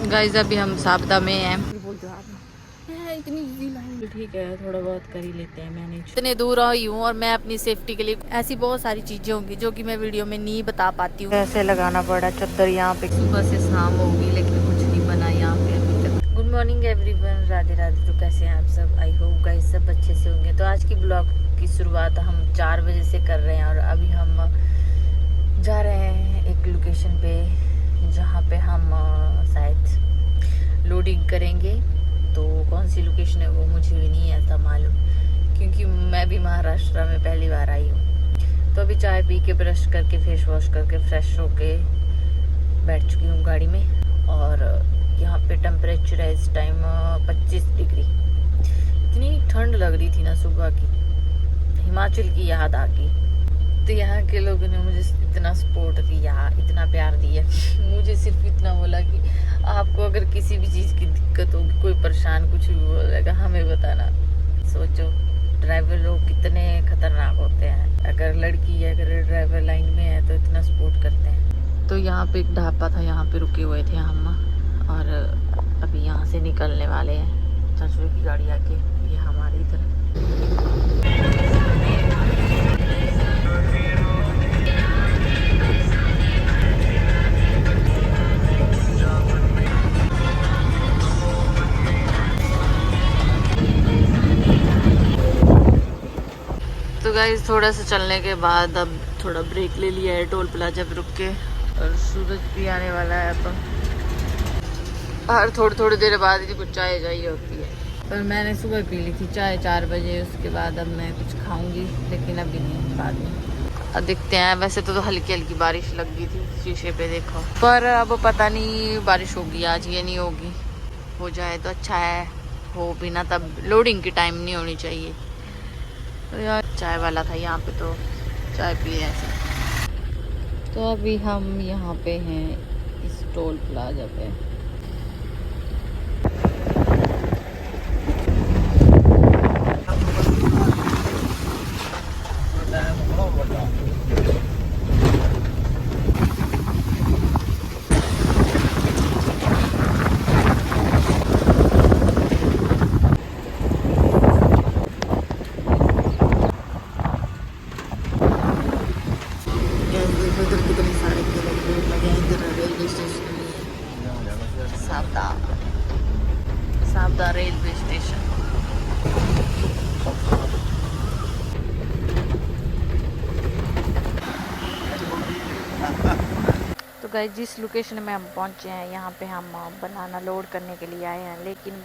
Guys अभी हम साबदा में हैं। इतनी इजी लाइन ठीक है, थोड़ा बहुत कर ही लेते हैं मैंने। इतने दूर आई हूँ और मैं अपनी सेफ्टी के लिए ऐसी बहुत सारी चीजें होंगी जो कि मैं वीडियो में नहीं बता पाती हूँ। ऐसे लगाना पड़ा चद्दर यहाँ पे। सुबह से शाम होगी लेकिन कुछ नहीं बना यहाँ पे अभी तक। Good morning everyone, Radhe Radhe. तो कैसे हैं आप सब? आई होप गाइस सब अच्छे से होंगे। तो आज की ब्लॉग की शुरुआत हम 4 बजे से कर रहे हैं और अभी हम जा रहे हैं एक लोकेशन पे जहाँ पे हम शायद लोडिंग करेंगे। तो कौन सी लोकेशन है वो मुझे भी नहीं ऐसा मालूम, क्योंकि मैं भी महाराष्ट्र में पहली बार आई हूँ। तो अभी चाय पी के ब्रश करके फेस वॉश करके फ्रेश होके बैठ चुकी हूँ गाड़ी में। और यहाँ पे टेम्परेचर है इस टाइम 25 डिग्री। इतनी ठंड लग रही थी ना सुबह की, हिमाचल की याद आ गई। तो यहाँ के लोगों ने मुझे इतना सपोर्ट दिया, इतना प्यार दिया। मुझे सिर्फ इतना बोला कि आपको अगर किसी भी चीज़ की दिक्कत होगी, कोई परेशान कुछ भी बोलेगा हमें बताना। सोचो ड्राइवर लोग कितने खतरनाक होते हैं। अगर लड़की है, अगर ड्राइवर लाइन में है तो इतना सपोर्ट करते हैं। तो यहाँ पे एक ढाबा था, यहाँ पे रुके हुए थे हम और अभी यहाँ से निकलने वाले हैं। चाचू की गाड़ी आके ये हमारी तरफ। तो गाइस थोड़ा सा चलने के बाद अब थोड़ा ब्रेक ले लिया है टोल प्लाजा पे रुक के। और सूरज भी आने वाला है अब। हर थोड़ी देर बाद ही कुछ चाय चाहिए होती है। पर मैंने सुबह पी ली थी चाय 4 बजे। उसके बाद अब मैं कुछ खाऊंगी, लेकिन अभी नहीं, बाद में। अब देखते हैं। वैसे तो हल्की हल्की बारिश लग गई थी शीशे पे देखो, पर अब पता नहीं बारिश होगी आज या नहीं होगी। हो जाए तो अच्छा है, हो भी ना तब लोडिंग की टाइम नहीं होनी चाहिए। तो यार चाय वाला था यहाँ पे तो चाय पिए ऐसे। तो अभी हम यहाँ पे हैं इस टोल प्लाजा पे। उधर कितने सारे लगे हैं। इधर रेलवे स्टेशन है साबदा, साबदा रेलवे स्टेशन। तो गाइस जिस लोकेशन में हम पहुंचे हैं यहाँ पे हम बनाना लोड करने के लिए आए हैं, लेकिन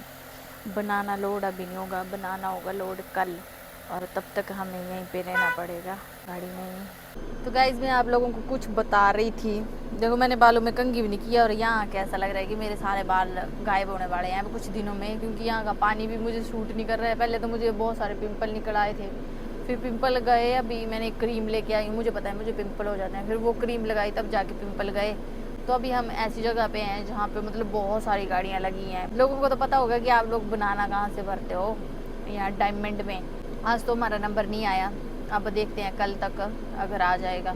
बनाना लोड अभी नहीं होगा, बनाना होगा लोड कल। और तब तक हमें यहीं पे रहना पड़ेगा गाड़ी में ही। तो गाइज मैं आप लोगों को कुछ बता रही थी। देखो मैंने बालों में कंघी भी नहीं किया और यहाँ कैसा लग रहा है कि मेरे सारे बाल गायब होने वाले हैं कुछ दिनों में, क्योंकि यहाँ का पानी भी मुझे सूट नहीं कर रहा है। पहले तो मुझे बहुत सारे पिंपल निकल आए थे, फिर पिंपल गए। अभी मैंने क्रीम लेके आई हूँ, मुझे पता है मुझे पिंपल हो जाते हैं, फिर वो क्रीम लगाई तब जाके पिंपल गए। तो अभी हम ऐसी जगह पे हैं जहाँ पे मतलब बहुत सारी गाड़ियाँ लगी हैं। लोगों को तो पता होगा कि आप लोग बनाना कहाँ से भरते हो, यहाँ डायमंड में। आज तो हमारा नंबर नहीं आया, अब देखते हैं कल तक अगर आ जाएगा।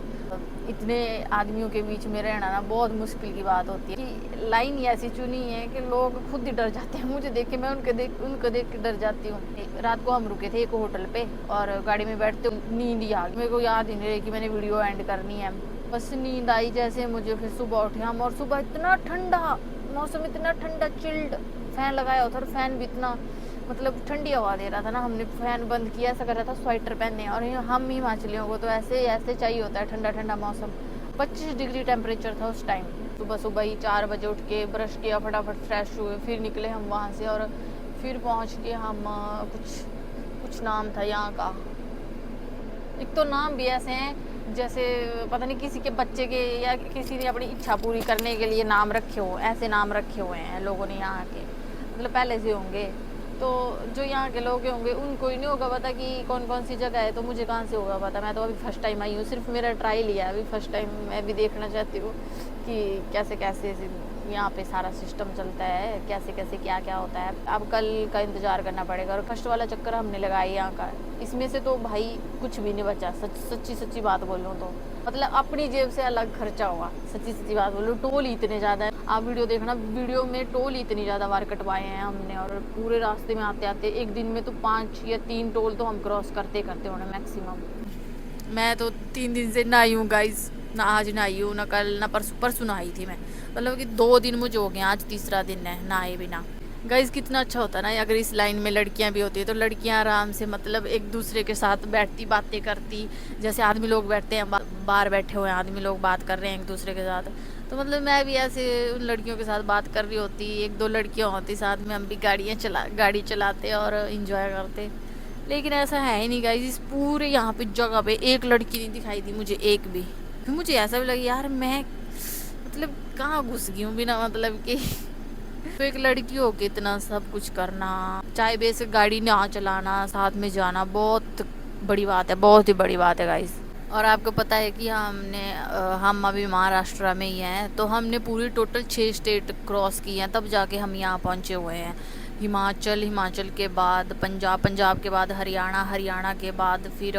इतने आदमियों के बीच में रहना ना बहुत मुश्किल की बात होती है कि लाइन ही ऐसी चुनी है कि लोग खुद ही डर जाते हैं मुझे देख के। मैं उनको देख के डर जाती हूँ। रात को हम रुके थे एक होटल पे और गाड़ी में बैठते नींद ही आ गई। मेरे को याद ही नहीं रही कि मैंने वीडियो एंड करनी है, बस नींद आई जैसे मुझे। फिर सुबह उठे हम और सुबह इतना ठंडा मौसम, इतना ठंडा चिल्ड। फैन लगाया होता और फैन भी इतना मतलब ठंडी हवा दे रहा था ना। हमने फैन बंद किया, ऐसा कर रहा था स्वेटर पहने। और हम हिमाचलियों को तो ऐसे चाहिए होता है ठंडा ठंडा मौसम। 25 डिग्री टेम्परेचर था उस टाइम। सुबह सुबह ही 4 बजे उठ के ब्रश किया, फटाफट फ्रेश हुए, फिर निकले हम वहाँ से। और फिर पहुँच के हम कुछ नाम था यहाँ का। एक तो नाम भी ऐसे हैं जैसे पता नहीं किसी के बच्चे के या किसी ने अपनी इच्छा पूरी करने के लिए नाम रखे हो, ऐसे नाम रखे हुए हैं लोगों ने यहाँ के, मतलब पहले से होंगे। तो जो यहाँ के लोग होंगे उनको ही नहीं होगा पता कि कौन कौन सी जगह है, तो मुझे कहाँ से होगा पता। मैं तो अभी फर्स्ट टाइम आई हूँ, सिर्फ मेरा ट्रायल लिया है अभी फर्स्ट टाइम। मैं भी देखना चाहती हूँ कि कैसे कैसे यहाँ पे सारा सिस्टम चलता है, कैसे कैसे क्या क्या होता है। अब कल का इंतज़ार करना पड़ेगा। और फर्स्ट वाला चक्कर हमने लगाया यहाँ का, इसमें से तो भाई कुछ भी नहीं बचा। सच्ची बात बोलूँ तो मतलब अपनी जेब से अलग खर्चा होगा। सच्ची सच्ची बात बोलो, टोल ही इतने ज़्यादा है। आप वीडियो देखना, वीडियो में टोल ही इतनी ज़्यादा बार कटवाए हैं हमने, और पूरे रास्ते में आते आते एक दिन में तो 5 या 3 टोल तो हम क्रॉस करते करते होने मैक्सिमम। मैं तो 3 दिन से नहाई हूँ गाइस, ना आज नहाई हूँ, ना कल, ना परसों। परसों नहाई थी मैं, मतलब कि 2 दिन मुझे हो गए, आज तीसरा दिन है नहाए बिना। गाइस कितना अच्छा होता ना अगर इस लाइन में लड़कियां भी होती है, तो लड़कियां आराम से मतलब एक दूसरे के साथ बैठती, बातें करती, जैसे आदमी लोग बैठते हैं, बाहर बैठे हुए हैं आदमी लोग बात कर रहे हैं एक दूसरे के साथ, तो मतलब मैं भी ऐसे उन लड़कियों के साथ बात कर रही होती, 1-2 लड़कियां होती साथ में, हम भी गाड़ी चलाते और इंजॉय करते। लेकिन ऐसा है ही नहीं गाइस, इस पूरे यहाँ पे जगह पे एक लड़की नहीं दिखाई दी मुझे, एक भी। फिर मुझे ऐसा भी लगा यार मैं मतलब कहाँ घुस गई हूँ बिना मतलब कि तो एक लड़की हो के इतना सब कुछ करना, चाहे बेसिक गाड़ी ना चलाना, साथ में जाना, बहुत बड़ी बात है, बहुत ही बड़ी बात है गाइस। और आपको पता है कि हम अभी महाराष्ट्र में ही हैं, तो हमने पूरी टोटल 6 स्टेट क्रॉस की हैं, तब जाके हम यहाँ पहुँचे हुए हैं। हिमाचल के बाद पंजाब, पंजाब के बाद हरियाणा, हरियाणा के बाद फिर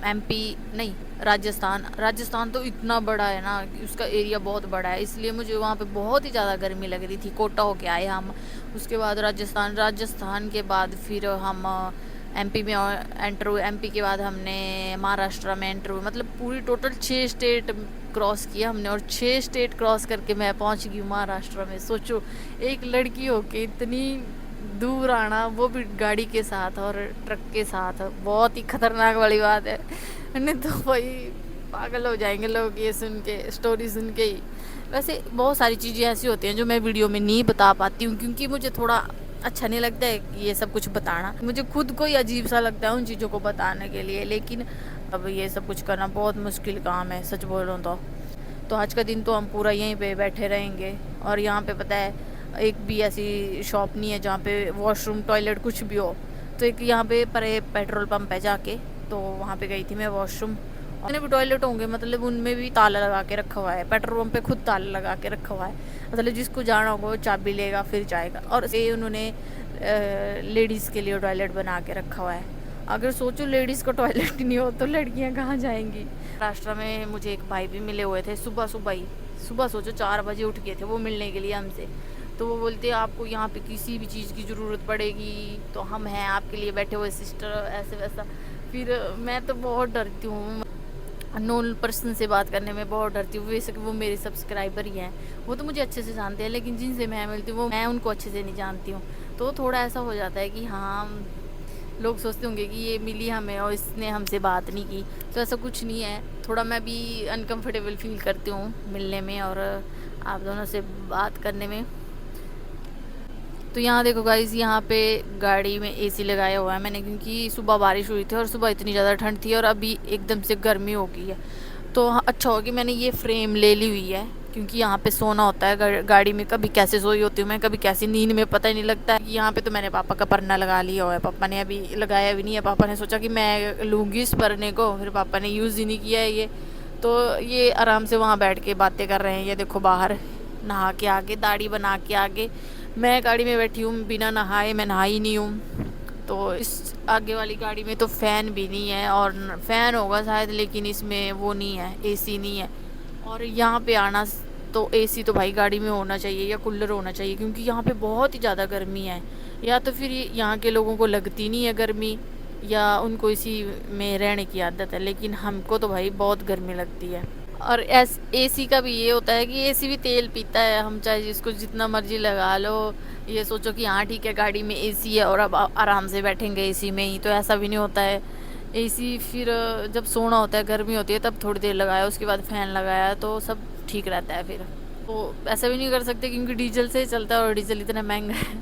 एमपी नहीं, राजस्थान तो इतना बड़ा है ना, उसका एरिया बहुत बड़ा है, इसलिए मुझे वहाँ पे बहुत ही ज़्यादा गर्मी लग रही थी। कोटा होके आए हम, उसके बाद राजस्थान के बाद फिर हम एमपी में एंटर हुए, एमपी के बाद हमने महाराष्ट्र में एंटर हुए, मतलब पूरी टोटल 6 स्टेट क्रॉस किया हमने, और 6 स्टेट क्रॉस करके मैं पहुंच गई महाराष्ट्र में। सोचो एक लड़की होके इतनी दूर आना, वो भी गाड़ी के साथ और ट्रक के साथ, बहुत ही खतरनाक वाली बात है। नहीं तो भाई पागल हो जाएंगे लोग ये सुन के, स्टोरी सुन के ही। वैसे बहुत सारी चीज़ें ऐसी होती हैं जो मैं वीडियो में नहीं बता पाती हूँ, क्योंकि मुझे थोड़ा अच्छा नहीं लगता है ये सब कुछ बताना, मुझे खुद को ही अजीब सा लगता है उन चीज़ों को बताने के लिए। लेकिन अब ये सब कुछ करना बहुत मुश्किल काम है सच बोलूँ तो आज का दिन तो हम पूरा यहीं पे बैठे रहेंगे। और यहाँ पे पता है एक भी ऐसी शॉप नहीं है जहाँ पे वॉशरूम टॉयलेट कुछ भी हो। तो एक यहाँ पे पेट्रोल पंप है जाके, तो वहाँ पे गई थी मैं वॉशरूम, उन्हें भी टॉयलेट होंगे, मतलब उनमें भी ताला लगा के रखा हुआ है, पेट्रोल पंप पे खुद ताला लगा के रखा हुआ है, मतलब जिसको जाना होगा वो चाबी लेगा फिर जाएगा। और ये उन्होंने लेडीज़ के लिए टॉयलेट बना के रखा हुआ है। अगर सोचो लेडीज़ का टॉयलेट नहीं हो तो लड़कियां कहाँ जाएंगी। महाराष्ट्र में मुझे एक भाई भी मिले हुए थे सुबह सोचो 4 बजे उठ गए थे वो मिलने के लिए हमसे। तो वो बोलते आपको यहाँ पे किसी भी चीज़ की ज़रूरत पड़ेगी तो हम हैं आपके लिए बैठे हुए सिस्टर, ऐसे वैसा। फिर मैं तो बहुत डरती हूँ अननोन पर्सन से बात करने में, बहुत डरती हूँ। वैसे कि वो मेरे सब्सक्राइबर ही हैं, वो तो मुझे अच्छे से जानते हैं, लेकिन जिनसे मैं मिलती हूँ वो मैं उनको अच्छे से नहीं जानती हूँ। तो थोड़ा ऐसा हो जाता है कि हाँ लोग सोचते होंगे कि ये मिली हमें और इसने हमसे बात नहीं की, तो ऐसा कुछ नहीं है। थोड़ा मैं भी अनकंफर्टेबल फील करती हूँ मिलने में और आप दोनों से बात करने में। तो यहाँ देखो गाइस, यहाँ पे गाड़ी में एसी लगाया हुआ है मैंने, क्योंकि सुबह बारिश हुई थी और सुबह इतनी ज़्यादा ठंड थी और अभी एकदम से गर्मी हो गई है। तो अच्छा हो कि मैंने ये फ्रेम ले ली हुई है, क्योंकि यहाँ पे सोना होता है गाड़ी में। कभी कैसे सोई होती हूँ मैं, कभी कैसी नींद में पता ही नहीं लगता है। यहाँ पे तो मैंने पापा का परना लगा लिया हुआ है, पापा ने अभी लगाया भी नहीं है। पापा ने सोचा कि मैं लूँगी इस परने को, फिर पापा ने यूज़ ही नहीं किया है ये। तो ये आराम से वहाँ बैठ के बातें कर रहे हैं। ये देखो बाहर नहा के आगे, दाढ़ी बना के आगे, मैं गाड़ी में बैठी हूँ बिना नहाए, मैं नहाई नहीं हूँ। तो इस आगे वाली गाड़ी में तो फ़ैन भी नहीं है, और फ़ैन होगा शायद लेकिन इसमें वो नहीं है, एसी नहीं है। और यहाँ पे आना तो एसी तो भाई गाड़ी में होना चाहिए या कूलर होना चाहिए, क्योंकि यहाँ पे बहुत ही ज़्यादा गर्मी है। या तो फिर यहाँ के लोगों को लगती नहीं है गर्मी, या उनको इसी में रहने की आदत है, लेकिन हमको तो भाई बहुत गर्मी लगती है। और एसी का भी ये होता है कि एसी भी तेल पीता है, हम चाहे जिसको जितना मर्जी लगा लो। ये सोचो कि हाँ ठीक है गाड़ी में एसी है और अब आराम से बैठेंगे एसी में ही, तो ऐसा भी नहीं होता है। एसी फिर जब सोना होता है, गर्मी होती है, तब थोड़ी देर लगाया, उसके बाद फ़ैन लगाया, तो सब ठीक रहता है। फिर तो ऐसा भी नहीं कर सकते क्योंकि डीजल से चलता है और डीजल इतना महंगा है।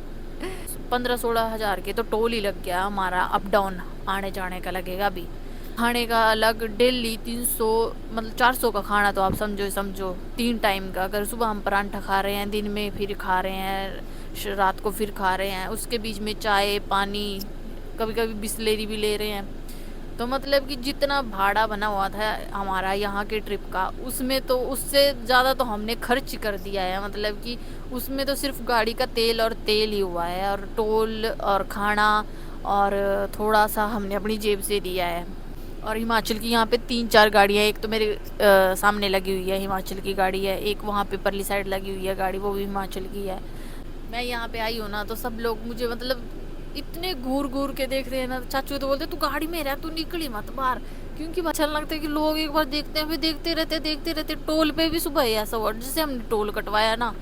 15-16 हज़ार के तो टोल ही लग गया हमारा, अप डाउन आने जाने का लगेगा अभी। खाने का अलग, डेली 300 मतलब 400 का खाना, तो आप समझो 3 टाइम का। अगर सुबह हम परांठा खा रहे हैं, दिन में फिर खा रहे हैं, रात को फिर खा रहे हैं, उसके बीच में चाय पानी, कभी कभी बिस्लेरी भी ले रहे हैं। तो मतलब कि जितना भाड़ा बना हुआ था हमारा यहाँ के ट्रिप का, उसमें तो उससे ज़्यादा तो हमने खर्च कर दिया है। मतलब कि उसमें तो सिर्फ गाड़ी का तेल ही हुआ है, और टोल और खाना और थोड़ा सा हमने अपनी जेब से दिया है। और हिमाचल की यहाँ पे 3-4 गाड़ियाँ, एक तो मेरे सामने लगी हुई है हिमाचल की गाड़ी है, एक वहाँ पे परली साइड लगी हुई है गाड़ी, वो भी हिमाचल की है। मैं यहाँ पे आई हूँ ना तो सब लोग मुझे मतलब इतने घूर घूर के देख रहे हैं ना, चाचू तो बोलते तू गाड़ी में रह, तू निकली मत बाहर, क्योंकि अच्छा लगता है कि लोग एक बार देखते हैं फिर देखते रहते। टोल पे भी सुबह ऐसा हुआ, जैसे हमने टोल कटवाया ना,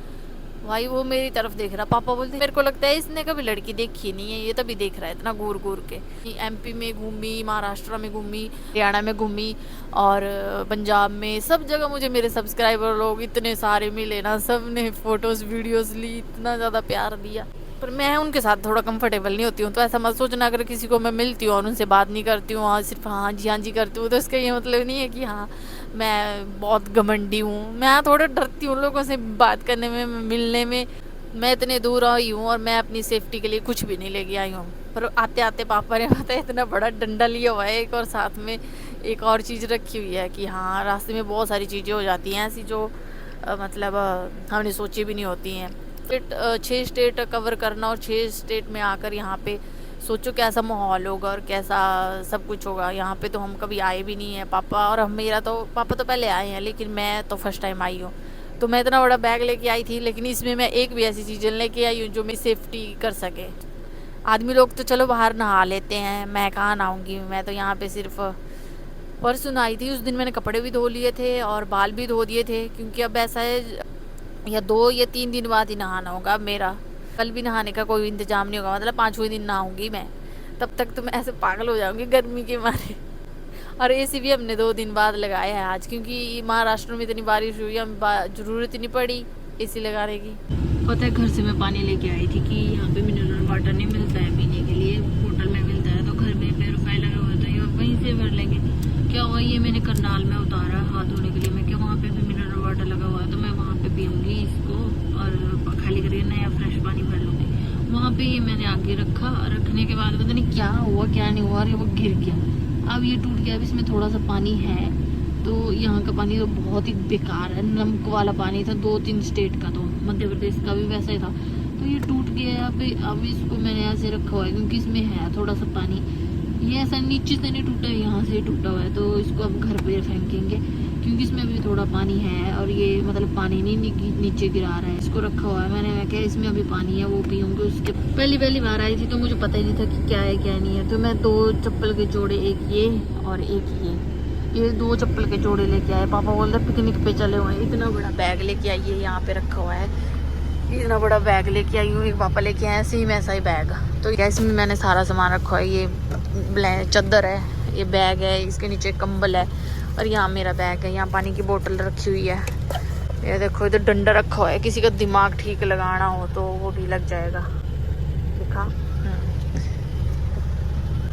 भाई वो मेरी तरफ देख रहा, पापा बोलते मेरे को लगता है इसने कभी लड़की देखी नहीं है, ये तभी देख रहा है इतना घूर घूर के। एमपी में घूमी, महाराष्ट्र में घूमी, हरियाणा में घूमी और पंजाब में, सब जगह मुझे मेरे सब्सक्राइबर लोग इतने सारे मिले ना, सब ने फोटोज वीडियोस ली, इतना ज़्यादा प्यार दिया। पर मैं उनके साथ थोड़ा कंफर्टेबल नहीं होती हूँ, तो ऐसा मत सोचना अगर किसी को मैं मिलती हूँ और उनसे बात नहीं करती हूँ और सिर्फ हाँ जी करती हूँ, तो इसका ये मतलब नहीं है कि हाँ मैं बहुत घमंडी हूँ। मैं थोड़ा डरती हूँ लोगों से बात करने में, मिलने में। मैं इतने दूर आई हूँ और मैं अपनी सेफ्टी के लिए कुछ भी नहीं लेके आई हूँ, पर आते आते पापा ने पता है इतना बड़ा डंडा लिया हुआ है एक, और साथ में एक और चीज़ रखी हुई है कि हाँ रास्ते में बहुत सारी चीज़ें हो जाती हैं ऐसी जो मतलब हमने सोची भी नहीं होती हैं। 6 स्टेट कवर करना और 6 स्टेट में आकर यहाँ पे सोचो कैसा माहौल होगा और कैसा सब कुछ होगा। यहाँ पे तो हम कभी आए भी नहीं है पापा, और हम मेरा तो पापा तो पहले आए हैं लेकिन मैं तो फर्स्ट टाइम आई हूँ। तो मैं इतना बड़ा बैग लेके आई थी, लेकिन इसमें मैं एक भी ऐसी चीज़ें लेके आई हूँ जो मेरी सेफ्टी कर सके। आदमी लोग तो चलो बाहर नहा लेते हैं, मैं कहाँ नहाऊंगी, मैं तो यहाँ पे सिर्फ परसों नहाई थी। उस दिन मैंने कपड़े भी धो लिए थे और बाल भी धो दिए थे, क्योंकि अब ऐसा है या 2 या 3 दिन बाद ही नहाना होगा मेरा, कल भी नहाने का कोई इंतजाम नहीं होगा, मतलब 5वें दिन नहाऊंगी मैं। तब तक तो मैं ऐसे पागल हो जाऊंगी गर्मी के मारे। और एसी भी हमने 2 दिन बाद लगाया है आज, क्योंकि महाराष्ट्र में इतनी बारिश हुई, हम ज़रूरत ही नहीं पड़ी एसी लगाने की। पता है घर से मैं पानी लेके आई थी कि यहाँ पे मिनरल वाटर नहीं मिलता है पीने के लिए, होटल में मिलता है, तो घर में प्योरीफाई लगा हुआ था, ये वहीं से भर लेंगे। क्या हुआ, ये मैंने करनाल में उतारा हाथ धोने के लिए, मैं क्या वहाँ पे भी मिनरल वाटर लगा हुआ है तो मैं वहाँ पे पीऊँगी इसको और खाली करके नया फ्रेश पानी भर लूँगी। वहाँ पे ये मैंने आगे रखा, रखने के बाद पता नहीं क्या हुआ क्या नहीं हुआ, अरे वो गिर गया। अब ये टूट गया, अब इसमें थोड़ा सा पानी है, तो यहाँ का पानी तो बहुत ही बेकार है, नमक वाला पानी था 2-3 स्टेट का, तो मध्य प्रदेश का भी वैसा ही था। तो ये टूट गया, अब इसको मैंने ऐसे रखा हुआ है क्योंकि इसमें है थोड़ा सा पानी, ये ऐसा नीचे से नहीं टूटा है, यहाँ से टूटा हुआ है, तो इसको अब घर पे फेंकेंगे क्योंकि इसमें भी थोड़ा पानी है और ये मतलब पानी नहीं नीचे गिरा रहा है। इसको रखा हुआ है मैंने, मैं क्या इसमें अभी पानी है वो पीऊँगी। उसके पहली बार आई थी तो मुझे पता ही नहीं था कि क्या है क्या नहीं है, तो मैं 2 चप्पल के जोड़े, एक ये और एक ये 2 चप्पल के जोड़े लेके आए। पापा बोलते पिकनिक पे चले हुए हैं, इतना बड़ा बैग लेके आइए, यहाँ पे रखा हुआ है, इतना बड़ा बैग लेके आई हूँ। एक पापा लेके आए सेम ऐसा ही बैग, तो इसमें मैंने सारा सामान रखा है। ये चादर है, ये बैग है, इसके नीचे कंबल है, और यहाँ मेरा बैग है, यहाँ पानी की बोतल रखी हुई है। ये देखो इधर डंडा रखा हुआ है, किसी का दिमाग ठीक लगाना हो तो वो भी लग जाएगा, देखा।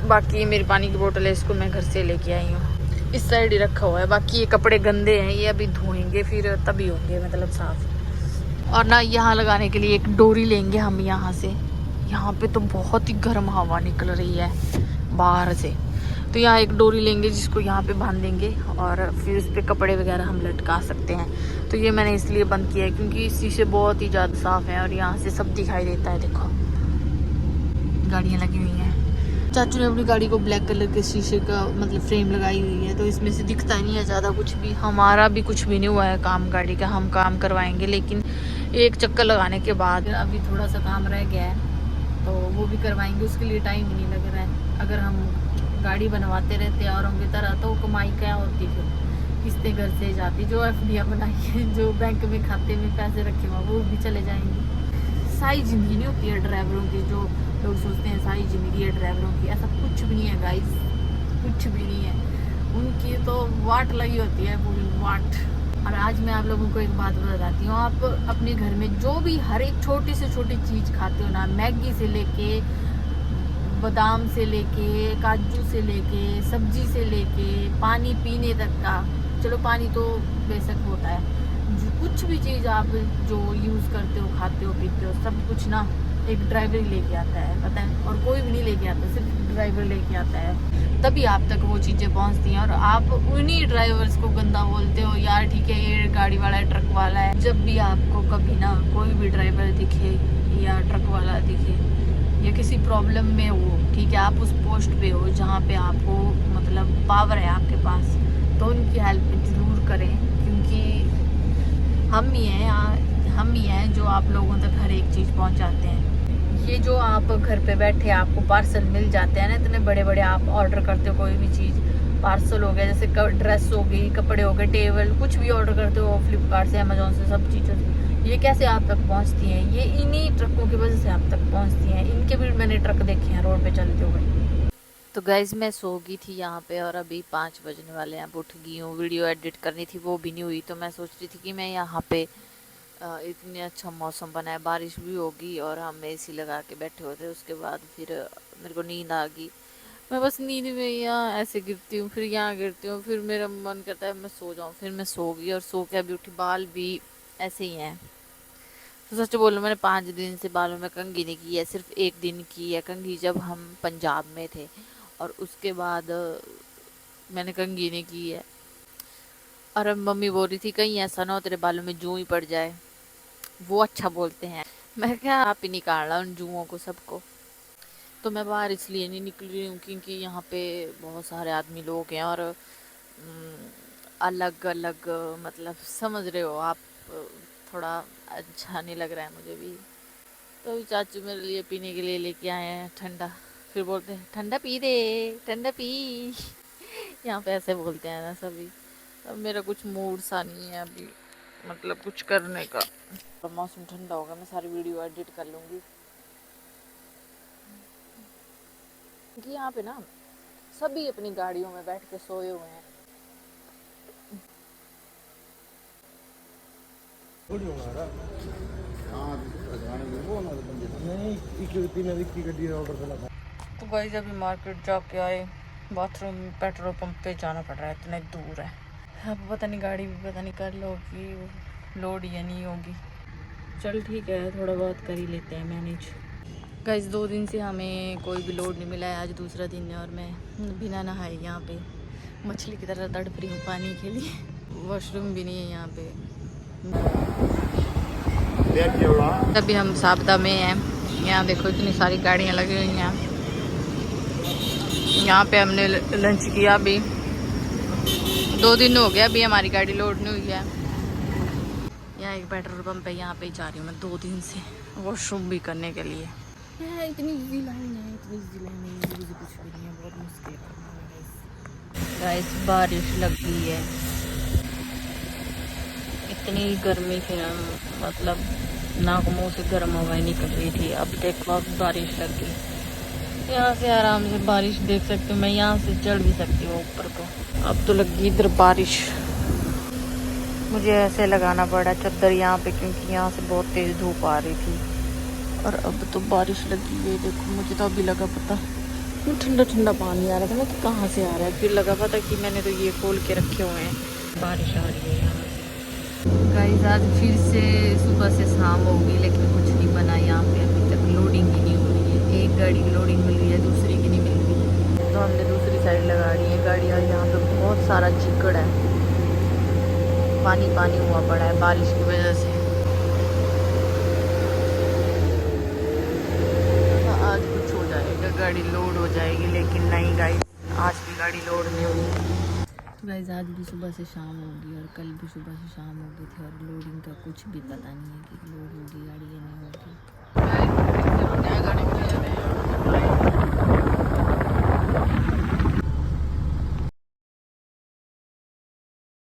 बाकी ये मेरी पानी की बोतल है, इसको मैं घर से लेके आई हूँ, इस साइड ही रखा हुआ है। बाकी ये कपड़े गंदे हैं, ये अभी धोएंगे फिर तभी होंगे मतलब साफ। और ना यहाँ लगाने के लिए एक डोरी लेंगे हम यहाँ से, यहाँ पे तो बहुत ही गर्म हवा निकल रही है बाहर से, तो यहाँ एक डोरी लेंगे जिसको यहाँ पे बांधेंगे और फिर उस पर कपड़े वगैरह हम लटका सकते हैं। तो ये मैंने इसलिए बंद किया है क्योंकि शीशे बहुत ही ज़्यादा साफ़ हैं और यहाँ से सब दिखाई देता है। देखो गाड़ियाँ लगी हुई हैं, चाचू ने अपनी गाड़ी को ब्लैक कलर के शीशे का मतलब फ्रेम लगाई हुई है, तो इसमें से दिखता नहीं है ज़्यादा कुछ भी। हमारा भी कुछ भी नहीं हुआ है काम गाड़ी का, हम काम करवाएंगे, लेकिन एक चक्कर लगाने के बाद अभी थोड़ा सा काम रह गया है तो वो भी करवाएंगे, उसके लिए टाइम नहीं लग रहा है। अगर हम गाड़ी बनवाते रहते औरों की तरह तो कमाई क्या होती, फिर किस्तें घर से जाती, जो एफडीआं बनाई है, जो बैंक में खाते में पैसे रखे हुए वो भी चले जाएंगे। सारी ज़िंदगी नहीं होती है ड्राइवरों की, जो लोग सोचते हैं सारी ज़िंदगी है ड्राइवरों की, ऐसा कुछ भी नहीं है गाइस, कुछ भी नहीं है। उनकी तो वाट लगी होती है, पूरी वाट। और आज मैं आप लोगों को एक बात बताती हूँ, आप अपने घर में जो भी हर एक छोटी से छोटी चीज़ खाते हो ना, मैगी से लेके बादाम से लेके काजू से लेके सब्जी से लेके पानी पीने तक का, चलो पानी तो बेशक होता है, जो कुछ भी चीज़ आप जो यूज़ करते हो, खाते हो, पीते हो, सब कुछ ना एक ड्राइवर ही लेके आता है, पता है। और कोई भी नहीं लेके आता, सिर्फ ड्राइवर लेके आता है, तभी आप तक वो चीज़ें पहुंचती हैं। और आप उन्हीं ड्राइवर्स को गंदा बोलते हो, यार ठीक है ये गाड़ी वाला है, ट्रक वाला है। जब भी आपको कभी ना कोई भी ड्राइवर दिखे या ट्रक वाला दिखे, या किसी प्रॉब्लम में हो, ठीक है, आप उस पोस्ट पे हो जहाँ पे आपको मतलब पावर है आपके पास, तो उनकी हेल्प ज़रूर करें, क्योंकि हम ही हैं जो आप लोगों तक हर एक चीज़ पहुँचाते हैं। ये जो आप घर पे बैठे आपको पार्सल मिल जाते हैं ना, इतने बड़े बड़े आप ऑर्डर करते हो, कोई भी चीज़ पार्सल हो गया, जैसे ड्रेस हो गई, कपड़े हो गए, टेबल, कुछ भी ऑर्डर करते हो फ्लिपकार्ट से, अमेजोन से, सब चीज़ों से, ये कैसे आप तक पहुंचती हैं? ये इन्हीं ट्रकों की वजह से आप तक पहुंचती हैं। इनके भी मैंने ट्रक देखे हैं रोड पे चलते हुए। तो गाइज मैं सो गई थी यहाँ पे और अभी 5 बजने वाले हैं, अब उठ गई हूँ। वीडियो एडिट करनी थी, वो भी नहीं हुई। तो मैं सोच रही थी कि मैं यहाँ पे इतनी अच्छा मौसम बना है, बारिश भी होगी और हम एसी लगा के बैठे होते, उसके बाद फिर मेरे को नींद आ गई। मैं बस नींद में यहाँ ऐसे गिरती हूँ, फिर यहाँ गिरती हूँ, फिर मेरा मन करता है मैं सो जाऊँ, फिर मैं सो गई और सो के अभी उठी। बाल भी ऐसे ही हैं। तो सच बोलूँ, मैंने 5 दिन से बालों में कंघी नहीं की है, सिर्फ एक दिन की है कंघी, जब हम पंजाब में थे, और उसके बाद मैंने कंघी नहीं की है। और अब मम्मी बोल रही थी कहीं ऐसा ना हो तेरे बालों में जूं ही पड़ जाए, वो अच्छा बोलते हैं। मैं क्या, आप ही निकालना उन जुओं को सबको। तो मैं बाहर इसलिए नहीं निकल रही हूँ क्योंकि यहाँ पे बहुत सारे आदमी लोग हैं और अलग अलग, मतलब समझ रहे हो आप, थोड़ा अच्छा नहीं लग रहा है मुझे भी। तो अभी चाचू मेरे लिए पीने के लिए लेके आए हैं ठंडा, फिर बोलते हैं ठंडा पी दे, ठंडा पी। यहाँ पे ऐसे बोलते हैं ना सभी। अब मेरा कुछ मूड सा नहीं है अभी, मतलब कुछ करने का। और मौसम ठंडा होगा, मैं सारी वीडियो एडिट कर लूँगी, क्योंकि यहाँ पे ना सभी अपनी गाड़ियों में बैठ के सोए हुए हैं। तो गाइस अभी मार्केट जाके आए, बाथरूम पेट्रोल पंप पे जाना पड़ रहा है, इतने दूर है। अब पता नहीं गाड़ी भी पता नहीं कर लोगी लोड या नहीं होगी। चल ठीक है, थोड़ा बहुत कर ही लेते हैं मैनेज। गाइस 2 दिन से हमें कोई भी लोड नहीं मिला है, आज दूसरा दिन है और मैं बिना नहाए यहाँ पे मछली की तरह तड़प रही हूँ पानी के लिए। वॉशरूम भी नहीं है यहाँ पे। अभी हम साबदा में हैं, यहाँ देखो इतनी सारी गाड़ियाँ लगी हुई हैं। यहाँ पे हमने लंच किया, अभी 2 दिन हो गया, अभी हमारी गाड़ी लोड नहीं हुई है। यहाँ एक पेट्रोल पंप है, यहाँ पे जा रही हूँ मैं 2 दिन से वॉशरूम भी करने के लिए। इतनी इजी लाइन है, इतनी इजी लाइन है, मुझे कुछ भी नहीं है, बहुत मुश्किल है। गाइस बारिश लग गई है, इतनी गर्मी थी ना, मतलब नाक मुंह से गर्म हवाएं निकल रही थी। अब देखो अब बारिश लग गई, यहाँ से आराम से बारिश देख सकती हूँ मैं, यहाँ से चढ़ भी सकती हूँ ऊपर को। अब तो लगी इधर बारिश, मुझे ऐसे लगाना पड़ा चद्दर यहाँ पे, क्योंकि यहाँ से बहुत तेज धूप आ रही थी। और अब तो बारिश लगी है, देखो मुझे तो अभी लगा पता ठंडा ठंडा पानी आ रहा था ना, कि कहाँ से आ रहा है, फिर लगा पता कि मैंने तो ये खोल के रखे हुए हैं। बारिश आ रही है यहाँ से। गाइस आज फिर से सुबह से शाम हो गई, लेकिन कुछ नहीं बना यहाँ पे, अभी तक लोडिंग ही नहीं हो रही है। एक गाड़ी की लोडिंग मिल रही है, दूसरी की नहीं मिल रही है, तो हमने दूसरी साइड लगा दी है गाड़ी। और यहाँ पे बहुत सारा चिकड़ है, पानी पानी हुआ पड़ा है बारिश की वजह से। आज कुछ हो जाएगा, गाड़ी लोड हो जाएगी, लेकिन नहीं गाइस, आज भी गाड़ी लोड नहीं हुई। गाइस आज भी सुबह से शाम होगी और कल भी सुबह से शाम हो गई थी, और लोडिंग का कुछ भी पता नहीं है कि लोड होगी गाड़ी या नहीं होगी।